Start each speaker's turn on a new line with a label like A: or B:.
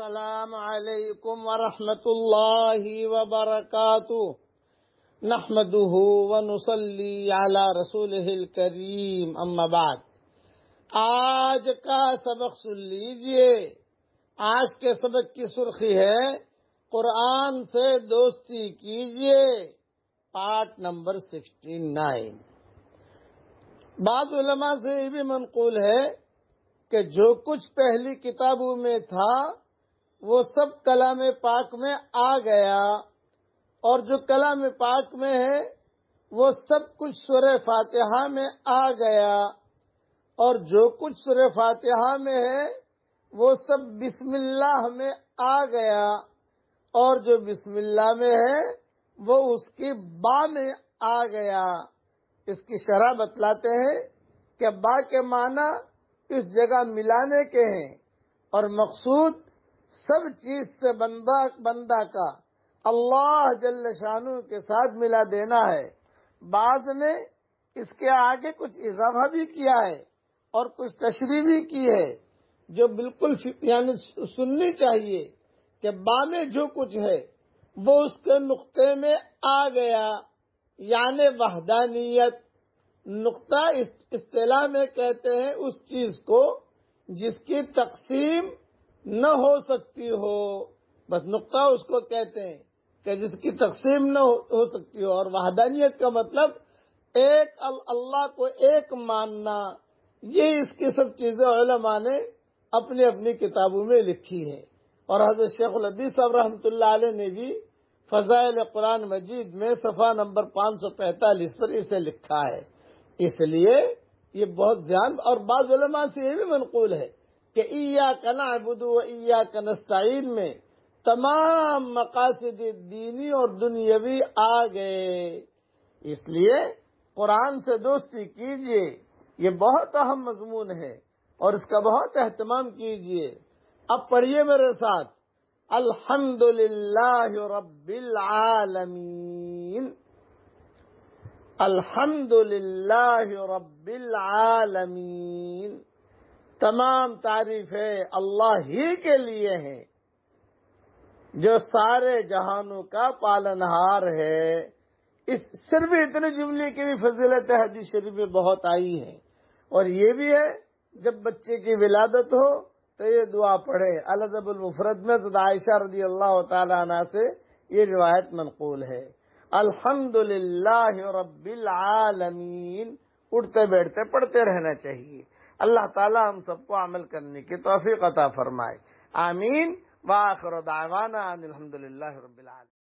A: السلام علیکم ورحمۃ اللہ وبرکاتہ نحمده ونصلی علی رسولہ الکریم اما بعد۔ آج کا سبق سن لیجئے۔ آج کے سبق کی سرخی ہے قرآن سے دوستی کیجئے، پارٹ نمبر 69۔ بعض علماء سے یہ بھی منقول ہے کہ جو کچھ پہلی کتابوں میں تھا وہ سب کلام پاک میں آ گیا، اور جو کلام پاک میں ہے وہ سب کچھ سورہ فاتحہ میں آ گیا، اور جو کچھ سورہ فاتحہ میں ہے وہ سب بسم اللہ میں آ گیا، اور جو بسم اللہ میں ہے وہ اس کی با میں آ گیا۔ اس کی شرح بتلاتے ہیں کہ با کے معنی اس جگہ ملانے کے ہیں، اور مقصود سب چیز سے بندہ کا اللہ جل شانہ کے ساتھ ملا دینا ہے۔ بعض نے اس کے آگے کچھ اضافہ بھی کیا ہے اور کچھ تشریح بھی کی ہے، جو بالکل یعنی سننی چاہیے کہ با میں جو کچھ ہے وہ اس کے نقطے میں آ گیا، یعنی وحدانیت۔ نقطہ اصطلاح میں کہتے ہیں اس چیز کو جس کی تقسیم نہ ہو سکتی ہو، بس نقطہ اس کو کہتے ہیں کہ جس کی تقسیم نہ ہو سکتی ہو۔ اور وحدانیت کا مطلب ایک اللہ کو ایک ماننا۔ یہ اس کی سب چیزیں علماء نے اپنی اپنی کتابوں میں لکھی ہے، اور حضرت شیخ الحدیث صاحب رحمۃ اللہ علیہ نے بھی فضائل قرآن مجید میں صفحہ نمبر 545 پر اسے لکھا ہے۔ اس لیے یہ بہت زیادہ، اور بعض علماء سے یہ بھی منقول ہے کہ ایاک نعبد و ایاک نستعین میں تمام مقاصد دینی اور دنیاوی آ گئے۔ اس لیے قرآن سے دوستی کیجئے، یہ بہت اہم مضمون ہے اور اس کا بہت اہتمام کیجئے۔ اب پڑھیے میرے ساتھ، الحمدللہ رب العالمین، الحمدللہ رب العالمین۔ تمام تعریفیں اللہ ہی کے لیے ہیں جو سارے جہانوں کا پالنہار ہے۔ صرف اتنے جملے کی بھی فضیلت حدیث شریف میں بہت آئی ہے، اور یہ بھی ہے جب بچے کی ولادت ہو تو یہ دعا پڑھے۔ الادب المفرد میں حضرت عائشہ رضی اللہ تعالی عنہ سے یہ روایت منقول ہے، الحمدللہ رب العالمین۔ اٹھتے بیٹھتے پڑھتے رہنا چاہیے۔ اللہ تعالی ہم سب کو عمل کرنے کی توفیق عطا فرمائے، آمین۔ وآخر دعوانا ان الحمدللہ رب العالمین۔